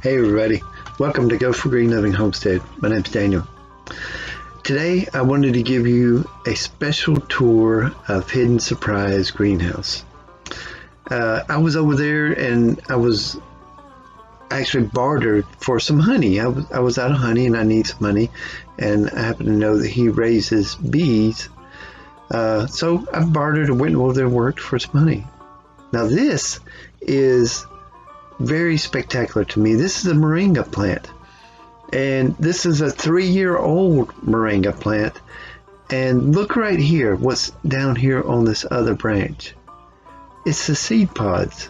Hey everybody, welcome to Go for Green Living Homestead. My name's Daniel. Today I wanted to give you a special tour of Hidden Surprise Greenhouse. I was over there and I was actually bartered for some honey. I was out of honey and I need some honey, and I happen to know that he raises bees. So I bartered and went over there and worked for some honey. Now this is very spectacular to me. This is a moringa plant, and this is a 3-year-old moringa plant. And look right here, what's down here on this other branch. It's the seed pods,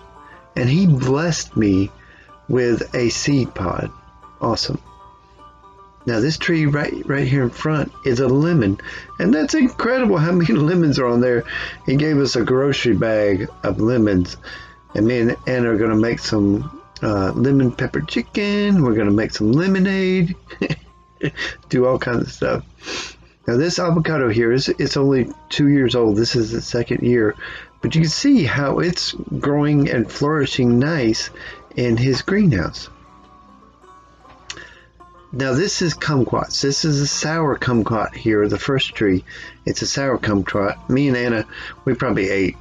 and he blessed me with a seed pod. Awesome. Now this tree right here in front is a lemon, and that's incredible how many lemons are on there. He gave us a grocery bag of lemons, and me and Anna are going to make some lemon pepper chicken. We're going to make some lemonade, do all kinds of stuff. Now this avocado here, it's only 2 years old. This is the second year, but you can see how it's growing and flourishing nice in his greenhouse. Now this is kumquats. This is a sour kumquat here, the first tree. It's a sour kumquat. Me and Anna, we probably ate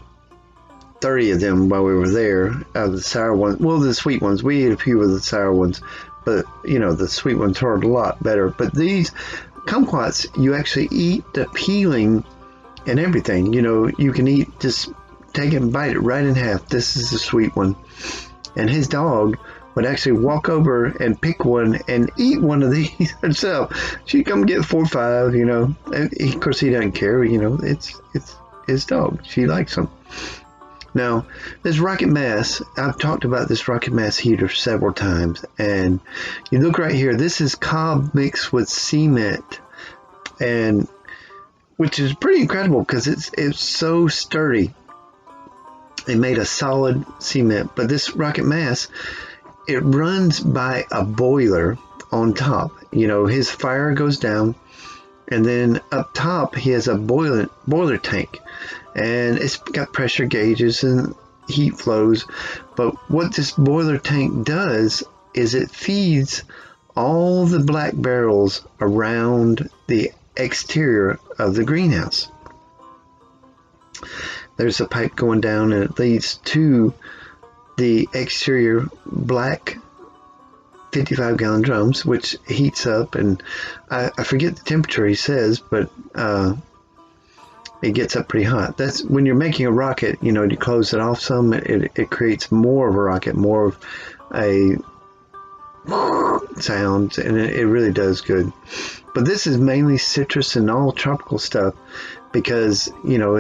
30 of them while we were there. The sour ones, well, the sweet ones, we ate a few of the sour ones, but you know, the sweet ones are a lot better. But these kumquats, you actually eat the peeling and everything. You know, you can eat, just take it and bite it right in half. This is the sweet one. And his dog would actually walk over and pick one and eat one of these herself. She'd come get 4 or 5, you know. And of course, he doesn't care, you know. It's his dog. She likes him. Now, this rocket mass, I've talked about this rocket mass heater several times, and you look right here, this is cob mixed with cement, and which is pretty incredible because it's so sturdy. They made a solid cement, but this rocket mass, it runs by a boiler on top. You know, his fire goes down, and then up top he has a boiler tank, and it's got pressure gauges and heat flows. But what this boiler tank does is it feeds all the black barrels around the exterior of the greenhouse. There's a pipe going down, and it leads to the exterior black 55-gallon drums, which heats up, and I forget the temperature he says, but it gets up pretty hot. That's when you're making a rocket, you know, you close it off some, it creates more of a rocket, more of a sound, and it really does good. But this is mainly citrus and all tropical stuff, because, you know,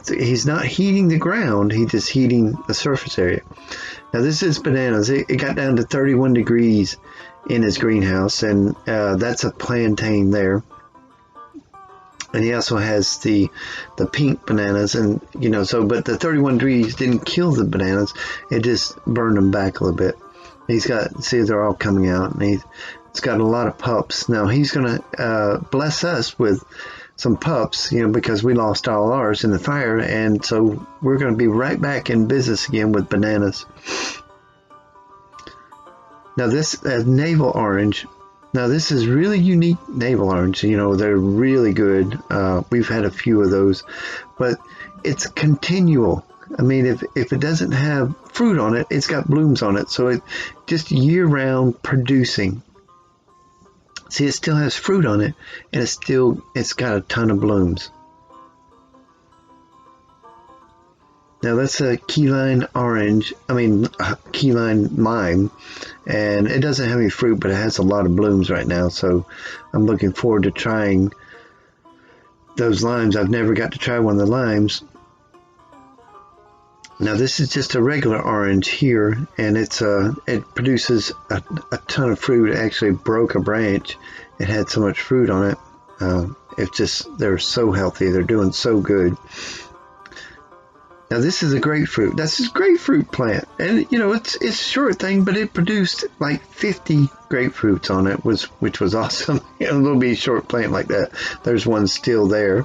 he's not heating the ground, he's just heating the surface area. Now this is bananas. It got down to 31 degrees in his greenhouse, and that's a plantain there. And he also has the pink bananas, and you know, so, but the 31 degrees didn't kill the bananas, it just burned them back a little bit. He's got, see, they're all coming out, and he's got a lot of pups. Now he's gonna bless us with some pups, you know, because we lost all ours in the fire, and so we're going to be right back in business again with bananas. Now this navel orange. Now this is really unique navel orange. You know, they're really good. We've had a few of those, but it's continual. I mean, if it doesn't have fruit on it, it's got blooms on it, so it just year-round producing. See, it still has fruit on it, and it's got a ton of blooms. Now that's a keyline orange, keyline lime, and it doesn't have any fruit, but it has a lot of blooms right now, so I'm looking forward to trying those limes. I've never got to try one of the limes. Now this is just a regular orange here, and it produces a ton of fruit. It actually broke a branch. It had so much fruit on it. It's just, they're so healthy. They're doing so good. Now this is a grapefruit. That's a grapefruit plant, and you know, it's a short thing, but it produced like 50 grapefruits on it, which was awesome. You know, a little bitty short plant like that. There's one still there.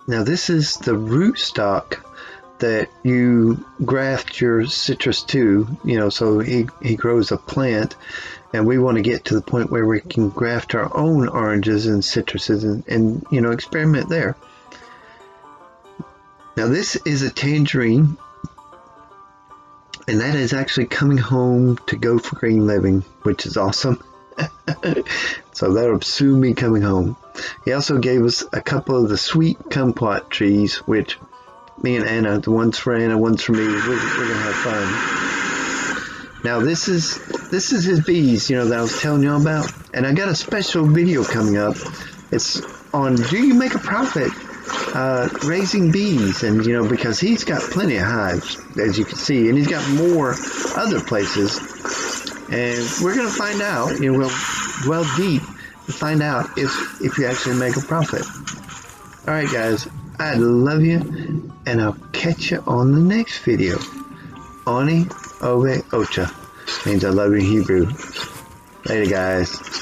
Now this is the rootstock that you graft your citrus to, you know, so he grows a plant, and we want to get to the point where we can graft our own oranges and citruses and you know, experiment there. Now this is a tangerine, and that is actually coming home to go for green living, which is awesome. So that'll soon be coming home. He also gave us a couple of the sweet kumquat trees, which me and Anna, the one's for Anna, one's for me, we're gonna have fun. Now this is his bees, you know, that I was telling y'all about, and I got a special video coming up. It's on, do you make a profit raising bees? And you know, because he's got plenty of hives, as you can see, and he's got more other places, and we're gonna find out, you know, well deep to find out if you actually make a profit. All right, guys, I love you, and I'll catch you on the next video. Oni Obe Ocha means I love you in Hebrew. Later, guys.